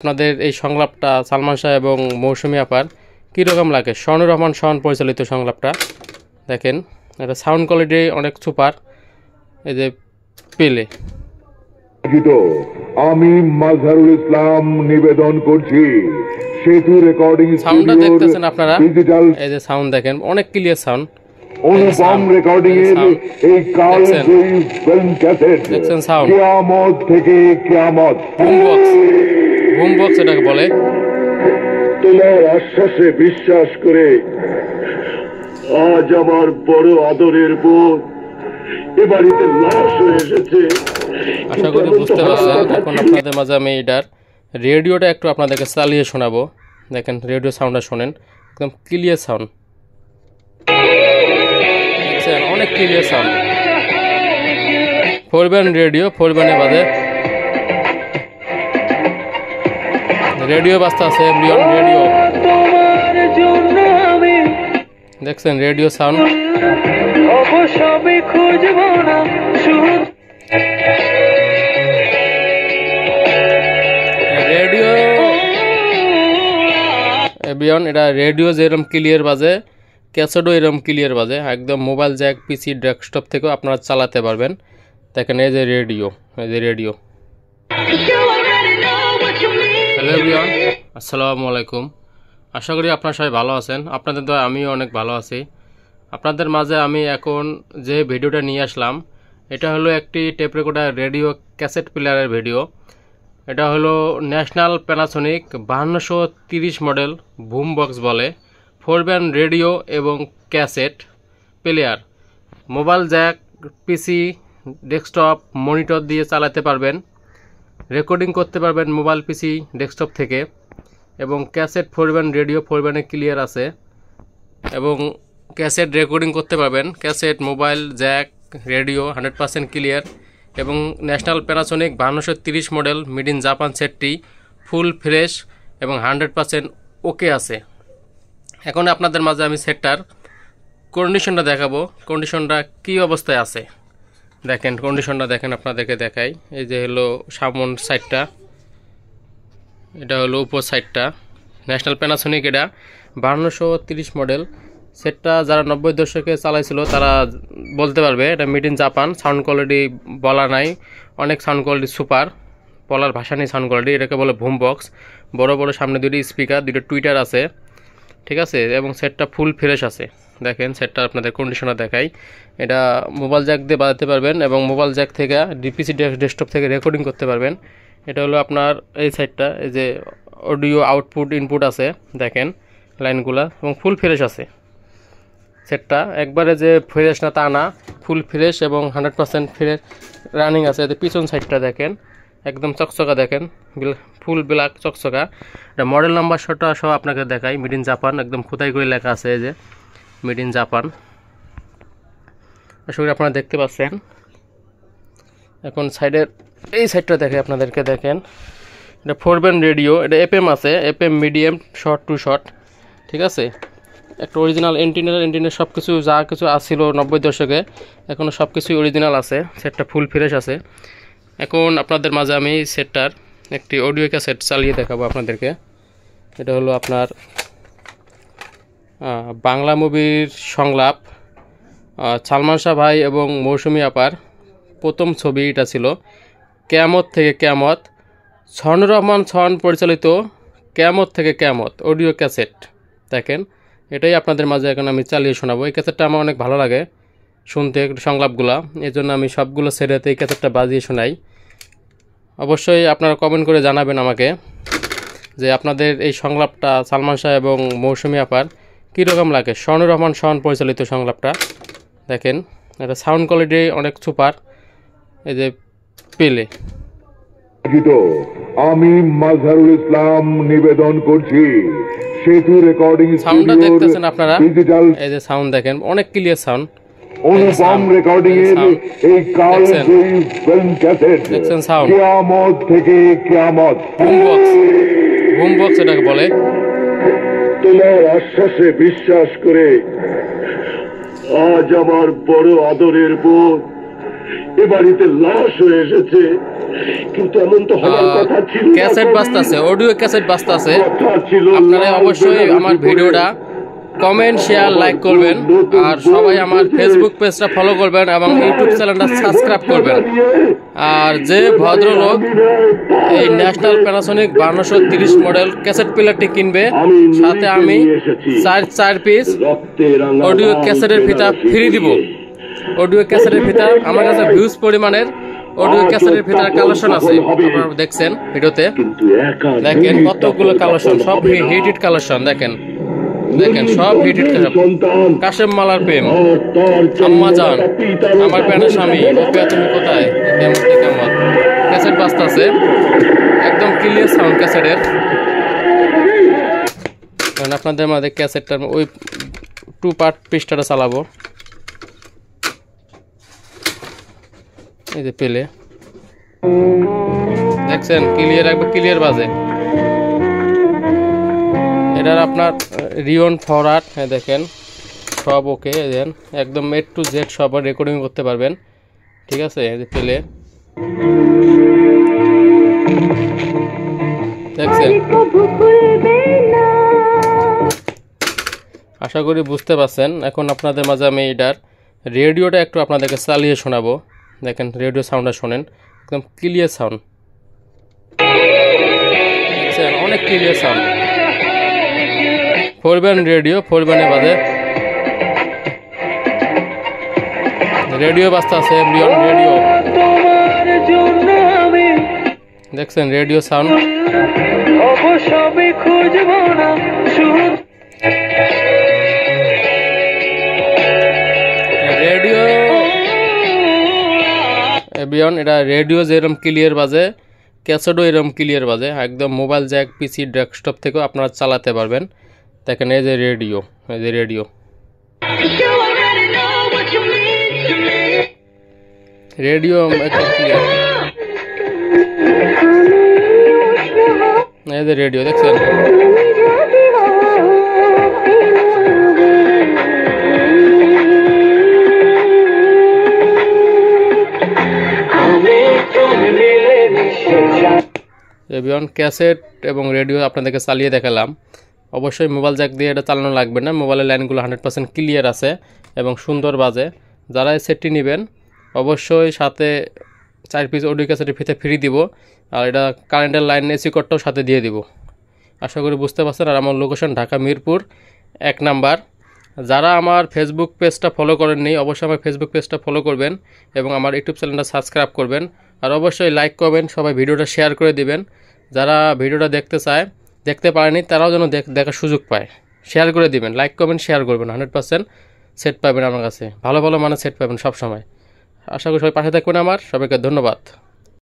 আপনাদের এই সংলাপটা সালমান শাহ এবং মৌসুমী আপার কীরকম লাগে? শনুর রহমান শন পরিচালিত সংলাপটা দেখেন, এটা সাউন্ড কোয়ালিটি অনেক সুপার। এই যে পেলে আমি মাজহারুল ইসলাম নিবেদন করছি সেতু রেকর্ডিং সাউন্ডটা দেখতেছেন আপনারা, এই যে সাউন্ড দেখেন অনেক ক্লিয়ার সাউন্ড। অনুপম রেকর্ডিং এর এই কালজয়ী ফিল্ম ক্যাসেট দেখছেন সাউন্ড, কিয়ামত থেকে কিয়ামত, বুম বক্স এটাকে বলে। তোমার আশ্বাসে বিশ্বাস করে আজ আমার বড় আদরের বোন এ বাড়িতে লাশ হয়ে এসেছে। আশা করি বুঝতে পারছেন। এখন আপনাদের মাঝে আমি এটার রেডিওটা একটু আপনাদেরকে চালিয়ে শোনাবো। দেখেন রেডিও সাউন্ডটা শোনেন, একদম ক্লিয়ার সাউন্ড, দেখছেন অনেক ক্লিয়ার সাউন্ড। 4 ব্যান্ড রেডিও, 4 ব্যান্ডে বাজে রেডিও বাজতে আছে, বিয়ন্ড রেডিও দেখছেন রেডিও সাউন্ড। রেডিও বিয়ন্ড, এটা রেডিও যেরকম ক্লিয়ার বাজে, ক্যাসেটও এরকম ক্লিয়ার বাজে, একদম মোবাইল জ্যাক, পিসি, ডেস্কটপ থেকেও আপনারা চালাতে পারবেন। দেখেন এই যে রেডিও, এই যে রেডিও। হ্যালো এভরিওয়ান, আসসালামু আলাইকুম। আশা করি আপনারা সবাই ভালো আছেন। আপনাদের দয়া আমিও অনেক ভালো আছি। আপনাদের মাঝে আমি এখন যে ভিডিওটা নিয়ে আসলাম, এটা হলো একটি টেপ রেকর্ডার রেডিও ক্যাসেট প্লেয়ারের ভিডিও। এটা হলো national Panasonic 5230 model broom box বলে, 4 ব্যান্ড রেডিও এবং ক্যাসেট প্লেয়ার। মোবাইল জ্যাক, পিসি, ডেস্কটপ, মনিটর দিয়ে চালাতে পারবেন, রেকর্ডিং করতে পারবেন মোবাইল, পিসি, ডেস্কটপ থেকে। এবং ক্যাসেট 4 ব্যান্ড রেডিও, 4 ব্যান্ডে ক্লিয়ার আছে এবং ক্যাসেট রেকর্ডিং করতে পারবেন। Cassette, mobile, jack, radio 100% clear. এবং National Panasonic 5230 model made in Japan সেটটি ফুল ফ্রেশ এবং 100% ওকে আছে। এখন আপনাদের মাঝে আমি সেটটার কন্ডিশনটা দেখাবো, কন্ডিশনটা কী অবস্থায় আছে দেখেন। কন্ডিশনটা দেখেন, আপনাদেরকে দেখাই। এই যে হলো সামন সাইডটা, এটা হলো উপর সাইডটা। ন্যাশনাল প্যানাসোনিক এটা 5230 মডেল সেটটা যারা 90 দশকে চালাইছিল তারা বলতে পারবে এটা made in Japan. Sound quality বলা নাই, অনেক সাউন্ড কোয়ালিটি সুপার, বলার ভাষা নেই সাউন্ড কোয়ালিটি। এটাকে বলে বুম বক্স। বড় বড় সামনে দুটি স্পিকার, দুটো টুইটার আছে, ঠিক আছে। এবং সেটটা ফুল ফ্রেশ আছে। দেখেন সেটটা আপনাদের কন্ডিশনার দেখাই। এটা মোবাইল জ্যাক দিয়ে বাজাতে পারবেন এবং মোবাইল জ্যাক থেকে ডিপিসি ডেস্কটপ থেকে রেকর্ডিং করতে পারবেন। এটা হলো আপনার এই সাইডটা, এই যে অডিও আউটপুট ইনপুট আছে দেখেন লাইনগুলা, এবং ফুল ফ্রেশ আছে সেটটা। একবারে যে ফ্রেশ না তা না, ফুল ফ্রেশ এবং 100% ফ্রেশ রানিং আছে। এতে পিছন সাইডটা দেখেন একদম চকচকা, দেখেন ফুল ব্ল্যাক চকচকা। এটা মডেল নাম্বার শোটা সহ আপনাকে দেখাই, মেড ইন জাপান, একদম খোদাই করে লেখা আছে এই যে মেড ইন জাপান। আশা করি আপনারা দেখতে পাচ্ছেন। এখন সাইডের এই সাইডটা দেখে আপনাদেরকে দেখেন, এটা 4 ব্যান্ড রেডিও। এটা এফএম আছে, FM medium, short two short, ঠিক আছে। একটা অরিজিনাল এন্টিনার সব কিছু যা কিছু আসছিল 90 দশকে এখনও সব কিছুই অরিজিনাল আছে। সেটটা ফুল ফ্রেশ আছে। এখন আপনাদের মাঝে আমি সেটটার একটি অডিও ক্যাসেট চালিয়ে দেখাবো আপনাদেরকে। এটা হলো আপনার বাংলা মুভির সংলাপ, সালমান শাহ ভাই এবং মৌসুমী আপার প্রথম ছবি এটা ছিল, কিয়ামত থেকে কিয়ামত, শনুর রহমান শন পরিচালিত কিয়ামত থেকে কিয়ামত অডিও ক্যাসেট। দেখেন এটাই আপনাদের মাঝে এখন আমি চালিয়ে শোনাবো। এই ক্যাসেটটা আমার অনেক ভালো লাগে শুনতে সংলাপগুলা, এই জন্য আমি সবগুলো সেটেতে এই ক্যাসেটটা বাজিয়ে শোনাই। অবশ্যই আপনারা কমেন্ট করে জানাবেন আমাকে যে আপনাদের এই সংলাপটা সালমান শাহ এবং মৌসুমী আপার কীরকম লাগে, শনুর রহমান শন পরিচালিত সংলাপটা। দেখেন এটা সাউন্ড কোয়ালিটি অনেক সুপার। এই যে পেলে আমি মাজহারুল ইসলাম নিবেদন করছি সেতু রেকর্ডিং সাউন্ডটা দেখতেছেন আপনারা, এই যে সাউন্ড দেখেন অনেক ক্লিয়ার সাউন্ড। অনুপম রেকর্ডিং এর এই কালজয়ী ফিল্ম ক্যাসেট দেখছেন সাউন্ড, কিয়ামত থেকে কিয়ামত, বুম বক্স এটাকে বলে। তোমার আশ্বাসে বিশ্বাস করে আজ আমার বড় আদরের বোন এ বাড়িতে লাশ হয়ে এসেছে। কিন্তু এমন তো হওয়ার কথা ছিল না। ক্যাসেট বাজতেছে, অডিও ক্যাসেট বাজতেছে। কথা ছিল আপনারা লাল অবশ্যই গোলাপি আমার করে। ভিডিওটা কমেন্ট, শেয়ার, লাইক করবেন। আর সবাই আমার ফেসবুক পেজটা ফলো করবেন এবং ইউটিউব চ্যানেলটা সাবস্ক্রাইব করবেন। আর যে ভদ্রলোক এই ন্যাশনাল প্যানাসোনিক 1230 মডেল ক্যাসেট প্লেয়ারটি কিনবে, সাথে আমি 4 পিস অডিও ক্যাসেটের ফিতা ফ্রি দিব। অডিও ক্যাসেটের ফিতা আমার কাছে ভিউজ পরিমাণের অডিও ক্যাসেটের ফিতার কালেকশন আছে, আপনারা দেখছেন ভিডিওতে। কিন্তু একা দেখেন কতগুলো কালেকশন, সব হিটেড কালেকশন। দেখেন সব হিটেড সন্তান কাশেম মালার প্রেম, আর তার আম্মা জান, আমার প্যানের স্বামী, ওপিয়া তুমি কোথায়, কেমন কেমন ক্যাসেট বাজতে আছে। একদম ক্লিয়ার সাউন্ড ক্যাসেটের। কারণ আপনাদের মাঝে ক্যাসেটটার ওই 2 পার্ট পৃষ্ঠাটা চালাবো। এই যে পেলে দেখছেন ক্লিয়ার, একবার ক্লিয়ার বাজে। এটার আপনার রিওন ফরওয়ার্ড দেখেন সব ওকে, দেন একদম A to Z সব রেকর্ডিং করতে পারবেন। ঠিক আছে, এই যে পেলে দেখছেন। আশা করি বুঝতে পারছেন। এখন আপনাদের মাঝে আমি এটার রেডিওটা একটু আপনাদেরকে চালিয়ে শোনাবো। দেখেন রেডিও সাউন্ডটা শোনেন, একদম ক্লিয়ার সাউন্ড। দেখছেন অনেক ক্লিয়ার সাউন্ড। 4 ব্যান্ড রেডিও, 4 ব্যান্ডে বাজে। রেডিও বাজতে আছে, রিওন রেডিও। দেখছেন রেডিও সাউন্ড। রেডিও এবিয়ন, এটা রেডিও যেরকম ক্লিয়ার বাজে, ক্যাসেটও এরকম ক্লিয়ার বাজে। একদম মোবাইল জ্যাক, পিসি, ডেস্কটপ থেকেও আপনারা চালাতে পারবেন। দেখেন এই যে রেডিও, এই যে রেডিও, রেডিও একদম ক্লিয়ার। এই যে রেডিও দেখছেন। এবিয়ন ক্যাসেট এবং রেডিও আপনাদেরকে চালিয়ে দেখালাম। অবশ্যই মোবাইল জ্যাক দিয়ে এটা চালানো লাগবে না, মোবাইলের লাইনগুলো 100% ক্লিয়ার আছে এবং সুন্দর বাজে। যারা এই সেটটি নেবেন অবশ্যই সাথে 4 পিস অডিও ক্যাসেটের ফিতে ফ্রি দিব। আর এটা কারেন্টের লাইন এসি কোডটাও সাথে দিয়ে দিব। আশা করি বুঝতে পারছেন। আর আমার লোকেশন ঢাকা মিরপুর 1 নাম্বার। যারা আমার ফেসবুক পেজটা ফলো করেননি অবশ্যই আমার ফেসবুক পেজটা ফলো করবেন এবং আমার ইউটিউব চ্যানেলটা সাবস্ক্রাইব করবেন। আর অবশ্যই লাইক করবেন, সবাই ভিডিওটা শেয়ার করে দিবেন। যারা ভিডিওটা দেখতে চায়, দেখতে পারেনি, তারাও যেন দেখার সুযোগ পায়। শেয়ার করে দিবেন, লাইক করবেন, শেয়ার করবেন। 100% সেট পাবেন আমার কাছে, ভালো ভালো মানের সেট পাবেন সব সময়। আশা করি সবাই পাশে থাকবেন আমার। সবাইকে ধন্যবাদ।